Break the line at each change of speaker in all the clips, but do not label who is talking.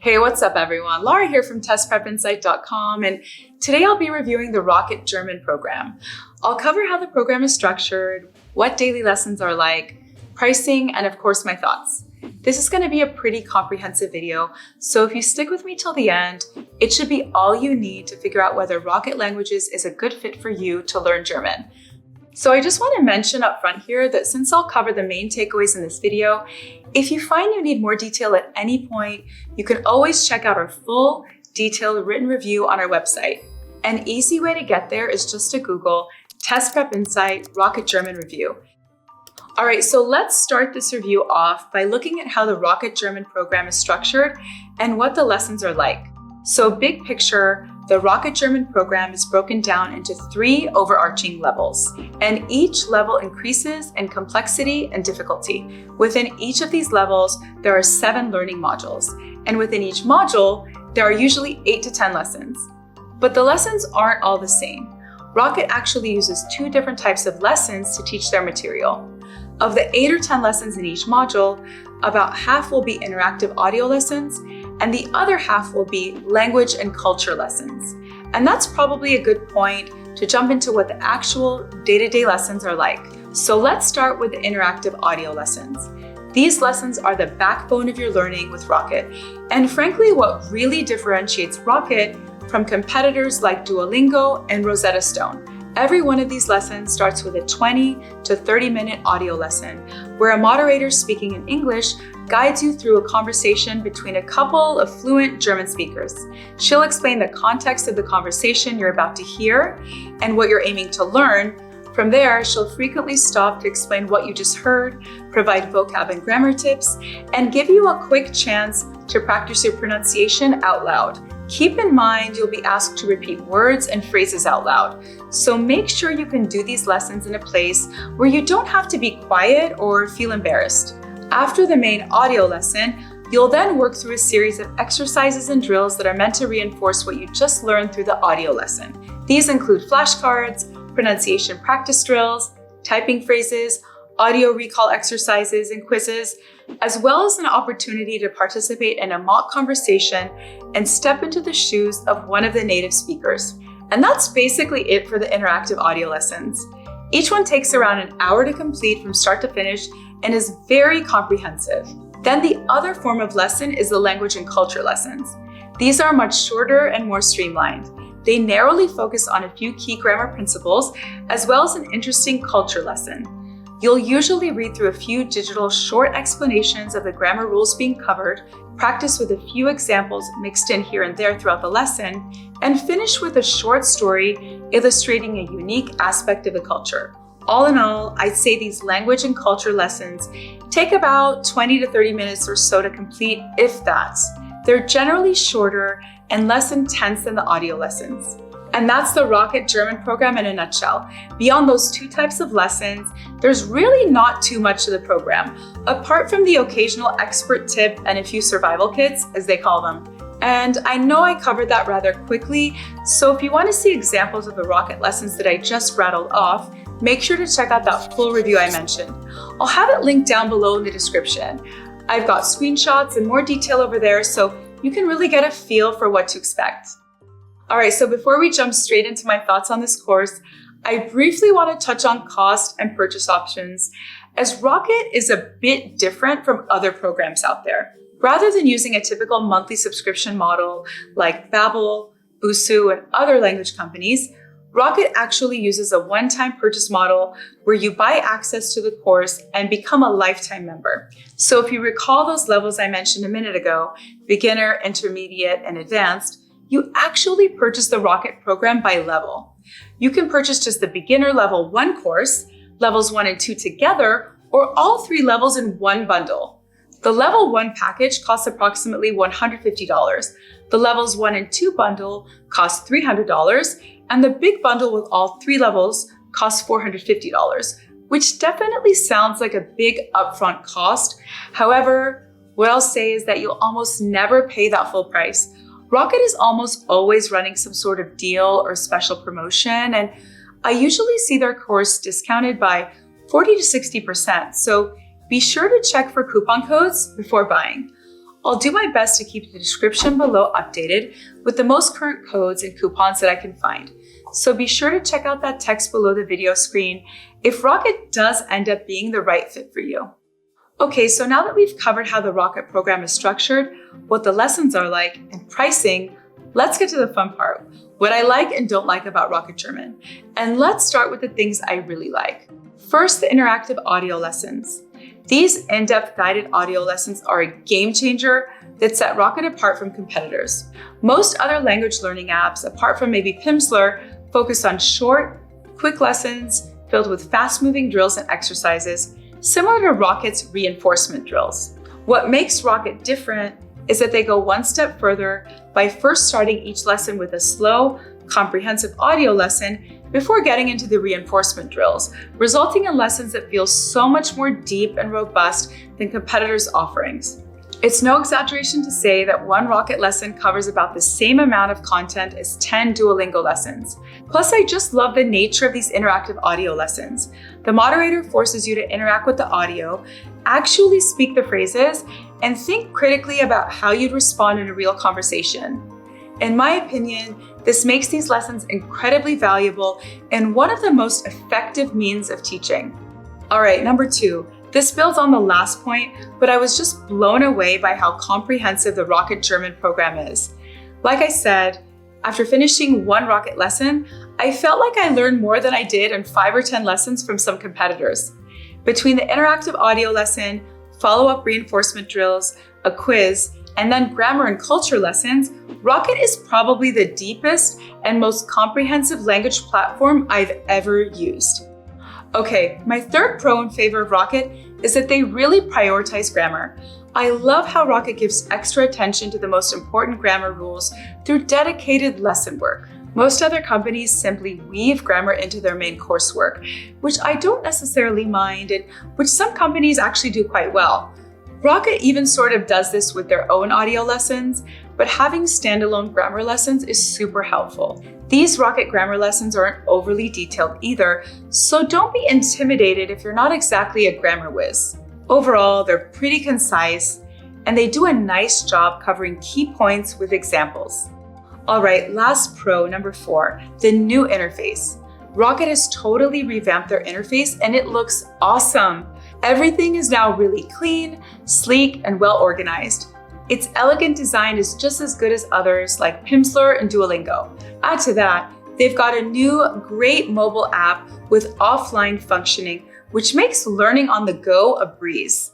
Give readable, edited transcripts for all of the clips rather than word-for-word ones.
Hey, what's up everyone? Lara here from testprepinsight.com, and today I'll be reviewing the Rocket German program. I'll cover how the program is structured, what daily lessons are like, pricing, and of course my thoughts. This is going to be a pretty comprehensive video, so if you stick with me till the end, it should be all you need to figure out whether Rocket Languages is a good fit for you to learn German. So I just want to mention up front here that since I'll cover the main takeaways in this video, if you find you need more detail at any point, you can always check out our full, detailed written review on our website. An easy way to get there is just to Google Test Prep Insight Rocket German Review. All right, so let's start this review off by looking at how the Rocket German program is structured and what the lessons are like. So big picture, the Rocket German program is broken down into 3 overarching levels, and each level increases in complexity and difficulty. Within each of these levels, there are 7 learning modules, and within each module, there are usually 8 to 10 lessons. But the lessons aren't all the same. Rocket actually uses 2 different types of lessons to teach their material. Of the 8 or 10 lessons in each module, about half will be interactive audio lessons, and the other half will be language and culture lessons. And that's probably a good point to jump into what the actual day-to-day lessons are like. So let's start with the interactive audio lessons. These lessons are the backbone of your learning with Rocket, and frankly, what really differentiates Rocket from competitors like Duolingo and Rosetta Stone. Every one of these lessons starts with a 20 to 30-minute audio lesson, where a moderator speaking in English guides you through a conversation between a couple of fluent German speakers. She'll explain the context of the conversation you're about to hear and what you're aiming to learn. From there, she'll frequently stop to explain what you just heard, provide vocab and grammar tips, and give you a quick chance to practice your pronunciation out loud. Keep in mind, you'll be asked to repeat words and phrases out loud, so make sure you can do these lessons in a place where you don't have to be quiet or feel embarrassed. After the main audio lesson, you'll then work through a series of exercises and drills that are meant to reinforce what you just learned through the audio lesson. These include flashcards, pronunciation practice drills, typing phrases, audio recall exercises and quizzes, as well as an opportunity to participate in a mock conversation and step into the shoes of one of the native speakers. And that's basically it for the interactive audio lessons. Each one takes around an hour to complete from start to finish and is very comprehensive. Then the other form of lesson is the language and culture lessons. These are much shorter and more streamlined. They narrowly focus on a few key grammar principles, as well as an interesting culture lesson. You'll usually read through a few digital short explanations of the grammar rules being covered, practice with a few examples mixed in here and there throughout the lesson, and finish with a short story illustrating a unique aspect of the culture. All in all, I'd say these language and culture lessons take about 20 to 30 minutes or so to complete, if that. They're generally shorter and less intense than the audio lessons. And that's the Rocket German program in a nutshell. Beyond those 2 types of lessons, there's really not too much to the program, apart from the occasional expert tip and a few survival kits, as they call them. And I know I covered that rather quickly, so if you want to see examples of the Rocket lessons that I just rattled off, make sure to check out that full review I mentioned. I'll have it linked down below in the description. I've got screenshots and more detail over there, so you can really get a feel for what to expect. All right, so before we jump straight into my thoughts on this course, I briefly want to touch on cost and purchase options, as Rocket is a bit different from other programs out there. Rather than using a typical monthly subscription model like Babbel, Busuu, and other language companies, Rocket actually uses a one-time purchase model where you buy access to the course and become a lifetime member. So if you recall those levels I mentioned a minute ago, beginner, intermediate, and advanced, you actually purchase the Rocket program by level. You can purchase just the beginner level 1 course, levels 1 and 2 together, or all 3 levels in one bundle. The level 1 package costs approximately $150. The levels 1 and 2 bundle costs $300, and the big bundle with all 3 levels costs $450, which definitely sounds like a big upfront cost. However, what I'll say is that you'll almost never pay that full price. Rocket is almost always running some sort of deal or special promotion, and I usually see their course discounted by 40 to 60%, so be sure to check for coupon codes before buying. I'll do my best to keep the description below updated with the most current codes and coupons that I can find. So be sure to check out that text below the video screen if Rocket does end up being the right fit for you. Okay, so now that we've covered how the Rocket program is structured, what the lessons are like, and pricing, let's get to the fun part, what I like and don't like about Rocket German. And let's start with the things I really like. First, the interactive audio lessons. These in-depth guided audio lessons are a game changer that set Rocket apart from competitors. Most other language learning apps, apart from maybe Pimsleur, focus on short, quick lessons filled with fast-moving drills and exercises, similar to Rocket's reinforcement drills. What makes Rocket different is that they go one step further by first starting each lesson with a slow, comprehensive audio lesson before getting into the reinforcement drills, resulting in lessons that feel so much more deep and robust than competitors' offerings. It's no exaggeration to say that one Rocket lesson covers about the same amount of content as 10 Duolingo lessons. Plus, I just love the nature of these interactive audio lessons. The moderator forces you to interact with the audio, actually speak the phrases, and think critically about how you'd respond in a real conversation. In my opinion, this makes these lessons incredibly valuable and one of the most effective means of teaching. All right, number 2. This builds on the last point, but I was just blown away by how comprehensive the Rocket German program is. Like I said, after finishing one Rocket lesson, I felt like I learned more than I did in 5 or 10 lessons from some competitors. Between the interactive audio lesson, follow-up reinforcement drills, a quiz, and then grammar and culture lessons, Rocket is probably the deepest and most comprehensive language platform I've ever used. Okay, my third pro in favor of Rocket is that they really prioritize grammar. I love how Rocket gives extra attention to the most important grammar rules through dedicated lesson work. Most other companies simply weave grammar into their main coursework, which I don't necessarily mind and which some companies actually do quite well. Rocket even sort of does this with their own audio lessons, but having standalone grammar lessons is super helpful. These Rocket grammar lessons aren't overly detailed either, so don't be intimidated if you're not exactly a grammar whiz. Overall, they're pretty concise, and they do a nice job covering key points with examples. All right, last pro, number 4, the new interface. Rocket has totally revamped their interface and it looks awesome. Everything is now really clean, sleek, and well organized. Its elegant design is just as good as others like Pimsleur and Duolingo. Add to that, they've got a new great mobile app with offline functioning, which makes learning on the go a breeze.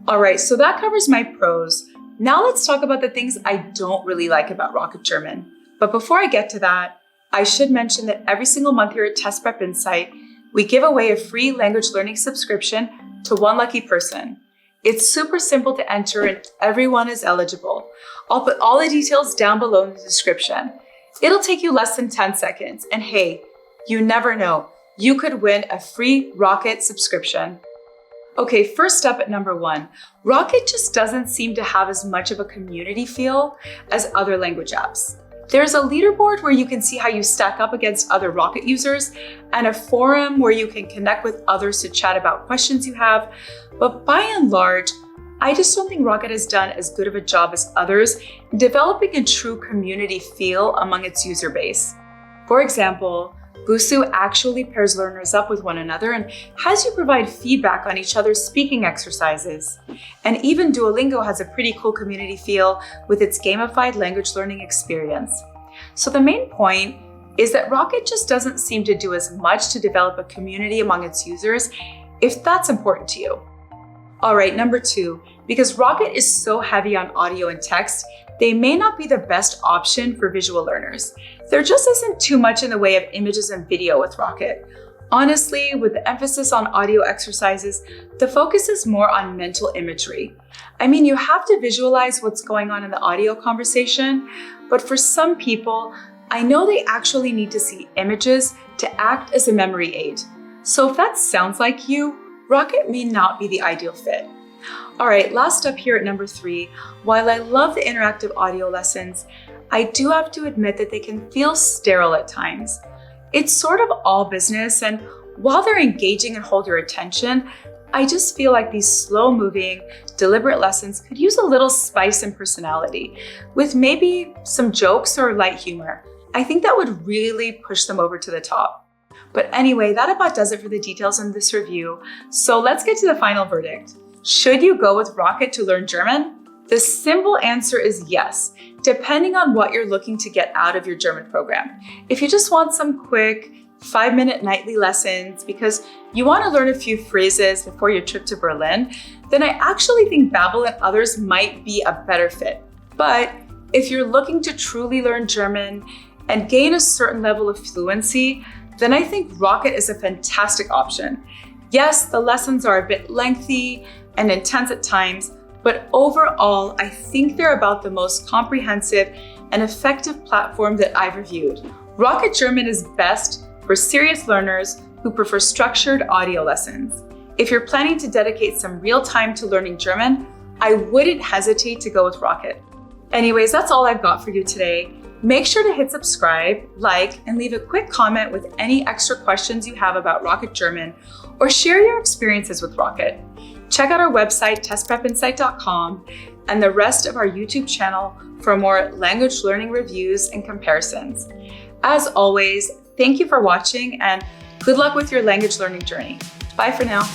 All right, so that covers my pros. Now let's talk about the things I don't really like about Rocket German. But before I get to that, I should mention that every single month here at Test Prep Insight, we give away a free language learning subscription to one lucky person. It's super simple to enter and everyone is eligible. I'll put all the details down below in the description. It'll take you less than 10 seconds. And hey, you never know, you could win a free Rocket subscription. Okay, first up at number 1, Rocket just doesn't seem to have as much of a community feel as other language apps. There's a leaderboard where you can see how you stack up against other Rocket users and a forum where you can connect with others to chat about questions you have. But by and large, I just don't think Rocket has done as good of a job as others in developing a true community feel among its user base. For example, Busuu actually pairs learners up with one another and has you provide feedback on each other's speaking exercises. And even Duolingo has a pretty cool community feel with its gamified language learning experience. So the main point is that Rocket just doesn't seem to do as much to develop a community among its users, if that's important to you. All right, number 2, because Rocket is so heavy on audio and text, they may not be the best option for visual learners. There just isn't too much in the way of images and video with Rocket. Honestly, with the emphasis on audio exercises, the focus is more on mental imagery. I mean, you have to visualize what's going on in the audio conversation, but for some people, I know they actually need to see images to act as a memory aid. So if that sounds like you, Rocket may not be the ideal fit. All right, last up here at number 3, while I love the interactive audio lessons, I do have to admit that they can feel sterile at times. It's sort of all business, and while they're engaging and hold your attention, I just feel like these slow-moving, deliberate lessons could use a little spice and personality, with maybe some jokes or light humor. I think that would really push them over to the top. But anyway, that about does it for the details in this review. So let's get to the final verdict. Should you go with Rocket to learn German? The simple answer is yes, depending on what you're looking to get out of your German program. If you just want some quick 5-minute nightly lessons because you want to learn a few phrases before your trip to Berlin, then I actually think Babbel and others might be a better fit. But if you're looking to truly learn German and gain a certain level of fluency, then I think Rocket is a fantastic option. Yes, the lessons are a bit lengthy and intense at times, but overall, I think they're about the most comprehensive and effective platform that I've reviewed. Rocket German is best for serious learners who prefer structured audio lessons. If you're planning to dedicate some real time to learning German, I wouldn't hesitate to go with Rocket. Anyways, that's all I've got for you today. Make sure to hit subscribe, like, and leave a quick comment with any extra questions you have about Rocket German, or share your experiences with Rocket. Check out our website, testprepinsight.com, and the rest of our YouTube channel for more language learning reviews and comparisons. As always, thank you for watching and good luck with your language learning journey. Bye for now.